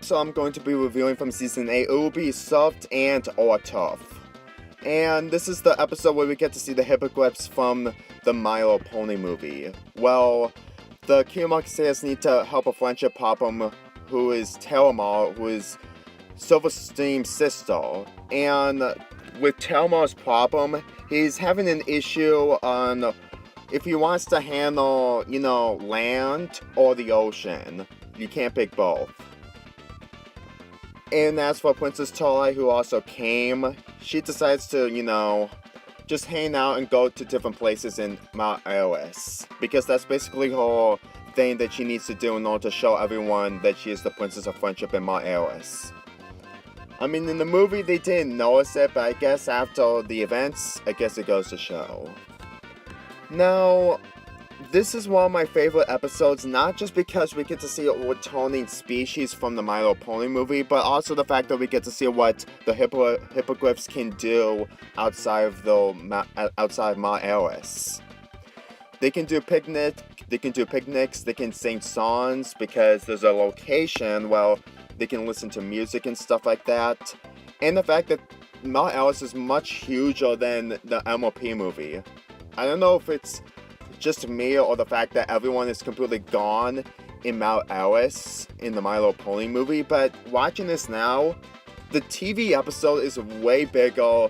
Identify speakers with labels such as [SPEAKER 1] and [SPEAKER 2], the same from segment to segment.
[SPEAKER 1] episode I'm going to be reviewing from Season 8, it will be Soft and or Tough. And this is the episode where we get to see the hippogriffs from the My Little Pony movie. Well, the Kiyomaki need to help a friendship problem who is Telma, who is Silversteam's sister. And with Telma's problem, he's having an issue on if he wants to handle, land or the ocean. You can't pick both. And as for Princess Twilight, who also came, she decides to, just hang out and go to different places in Mount Eris. Because that's basically her thing that she needs to do in order to show everyone that she is the Princess of Friendship in Mount Eris. I mean, in the movie they didn't notice it, but I guess after the events, I guess it goes to show. Now, this is one of my favorite episodes, not just because we get to see a returning species from the My Little Pony movie, but also the fact that we get to see what the hippogriffs can do outside of Mount Eris. They can do picnics, they can sing songs because there's a location, well, they can listen to music and stuff like that. And the fact that Mount Eris is much huger than the MLP movie. I don't know if it's just me or the fact that everyone is completely gone in Mount Eris in the My Little Pony movie, but watching this now, the TV episode is way bigger.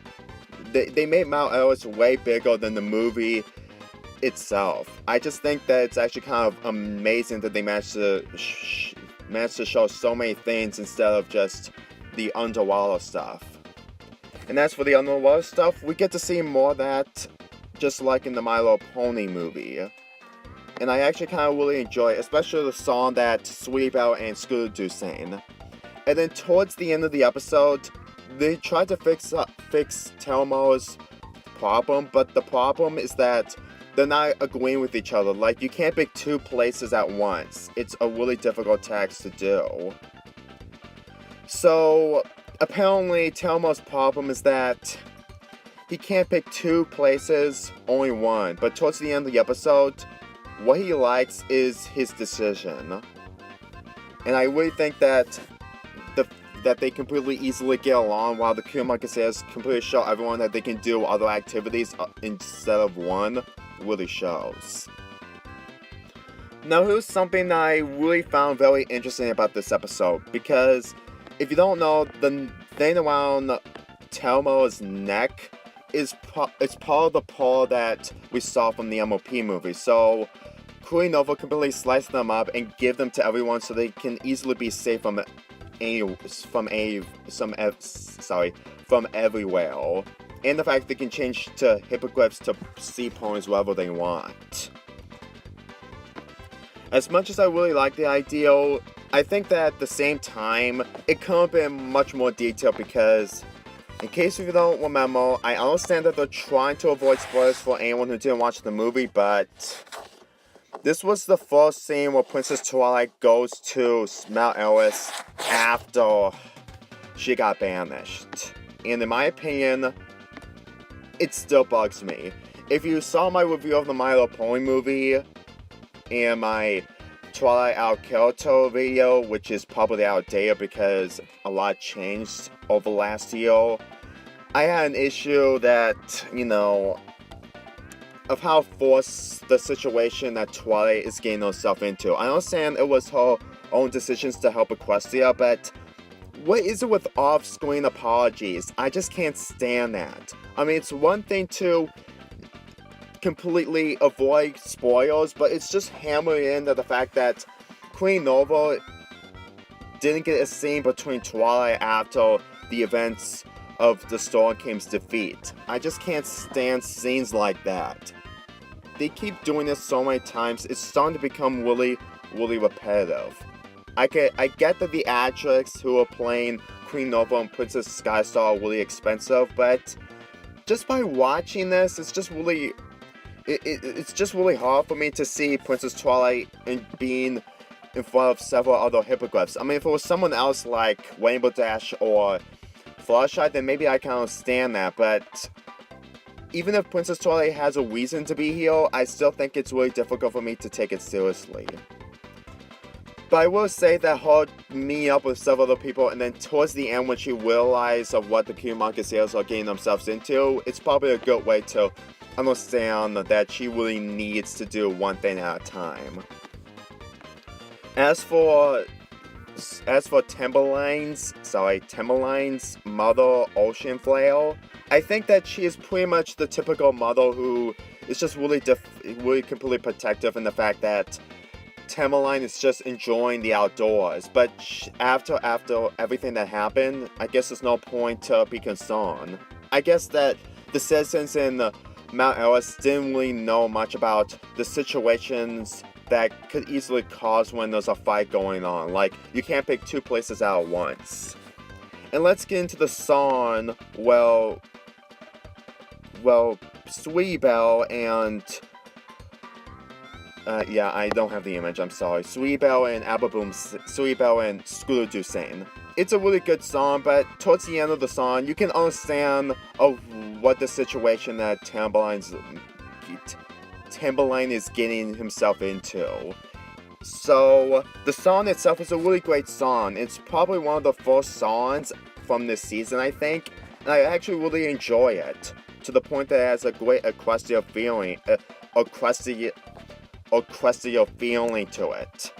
[SPEAKER 1] They made Mount Eris way bigger than the movie itself. I just think that it's actually kind of amazing that they managed to show so many things instead of just the underwater stuff. And as for the underwater stuff, we get to see more of that just like in the My Little Pony movie. And I actually kind of really enjoy it, especially the song that Sweetie Belle and Scooter-Doo sang. And then towards the end of the episode, they tried to fix Telma's problem, but the problem is that they're not agreeing with each other. Like, you can't pick two places at once. It's a really difficult task to do. So, apparently, Telma's problem is that he can't pick two places, only one. But towards the end of the episode, what he likes is his decision. And I really think that they completely easily get along, while the Kiyomaki says completely show everyone that they can do other activities instead of one, really shows. Now here's something that I really found very interesting about this episode, because if you don't know, the thing around Telma's neck it's part of the paw that we saw from the MLP movie. So Queen Nova completely sliced them up and give them to everyone so they can easily be safe from everywhere. And the fact they can change to hippogriffs to sea ponies wherever they want. As much as I really like the idea, I think that at the same time, it could have been much more detailed because, in case you don't remember, I understand that they're trying to avoid spoilers for anyone who didn't watch the movie, but this was the first scene where Princess Twilight goes to Mount Eris after she got banished. And in my opinion, it still bugs me. If you saw my review of the My Little Pony movie and my Twilight Out Kyoto video, which is probably outdated because a lot changed over last year, I had an issue that, of how forced the situation that Twilight is getting herself into. I understand it was her own decisions to help Equestria, but what is it with off-screen apologies? I just can't stand that. I mean, it's one thing to completely avoid spoilers, but it's just hammering into the fact that Queen Nova didn't get a scene between Twilight after the events of the Storm King's defeat. I just can't stand scenes like that. They keep doing this so many times, it's starting to become really, really repetitive. I get that the actors who are playing Queen Nova and Princess Skystar are really expensive, but just by watching this, it's just really hard for me to see Princess Twilight being in front of several other hippogriffs. I mean, if it was someone else like Rainbow Dash or Fluttershy, then maybe I can understand that, but even if Princess Twilight has a reason to be here, I still think it's really difficult for me to take it seriously. But I will say that her meeting up with several other people, and then towards the end when she realized of what the Cumonkeseers are getting themselves into, it's probably a good way to understand that she really needs to do one thing at a time. As for Timberline's mother, Ocean Flail, I think that she is pretty much the typical mother who is just really completely protective in the fact that Timberline is just enjoying the outdoors. But after everything that happened, I guess there's no point to be concerned. I guess that the citizens in Mount Ellis didn't really know much about the situations that could easily cause when there's a fight going on. Like, you can't pick two places out at once. And let's get into the song, Sweetie Belle and... yeah, I don't have the image, I'm sorry. Sweetie Belle and Scooter Do Sing. It's a really good song, but towards the end of the song, you can understand what the situation that Timberline is getting himself into. So, the song itself is a really great song. It's probably one of the first songs from this season, I think. And I actually really enjoy it. To the point that it has a great equestrian feeling to it.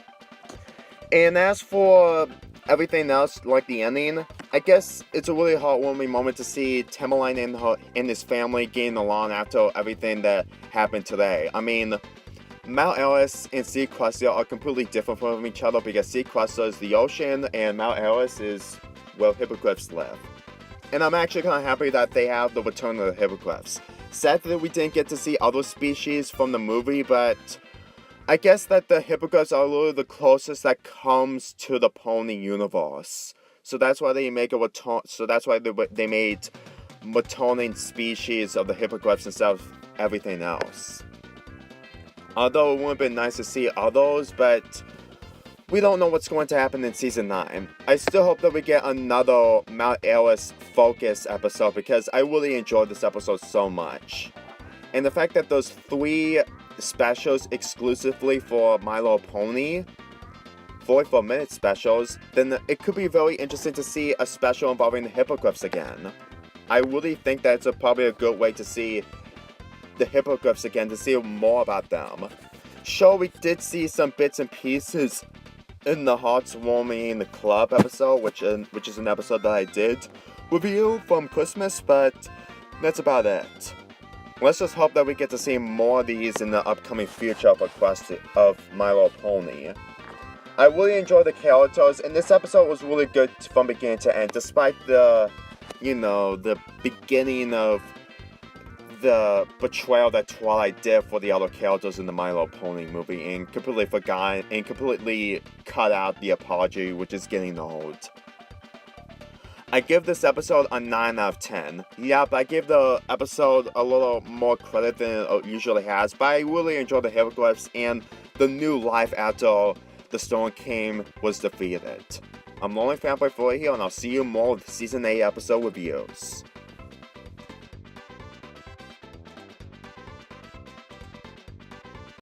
[SPEAKER 1] And as for everything else, like the ending, I guess it's a really heartwarming moment to see Timberline and his family getting along after everything that happened today. I mean, Mount Ellis and Sequester are completely different from each other because Sequester is the ocean and Mount Ellis is where hippogriffs live. And I'm actually kind of happy that they have the return of the hippogriffs. Sad that we didn't get to see other species from the movie, but I guess that the hippogriffs are literally the closest that comes to the pony universe. So that's why they make a return. So that's why they made returning species of the hippogriffs instead of everything else. Although it would have been nice to see others, but we don't know what's going to happen in Season 9. I still hope that we get another Mount Ellis focus episode because I really enjoyed this episode so much. And the fact that those 3 specials exclusively for My Little Pony, 44-minute specials, then it could be very interesting to see a special involving the hippogriffs again. I really think that's probably a good way to see the hippogriffs again, to see more about them. Sure, we did see some bits and pieces in the Heartwarming Club episode, which is an episode that I did review from Christmas, but that's about it. Let's just hope that we get to see more of these in the upcoming future of My Little Pony. I really enjoyed the characters, and this episode was really good from beginning to end, despite the beginning of the betrayal that Twilight did for the other characters in the My Little Pony movie, and completely forgot and completely cut out the apology, which is getting old. I give this episode a 9 out of 10. Yeah, but I give the episode a little more credit than it usually has, but I really enjoyed the hippogriffs and the new life after the Storm King was defeated. I'm Lonely Fanboy 4 here, and I'll see you more with Season 8 episode reviews.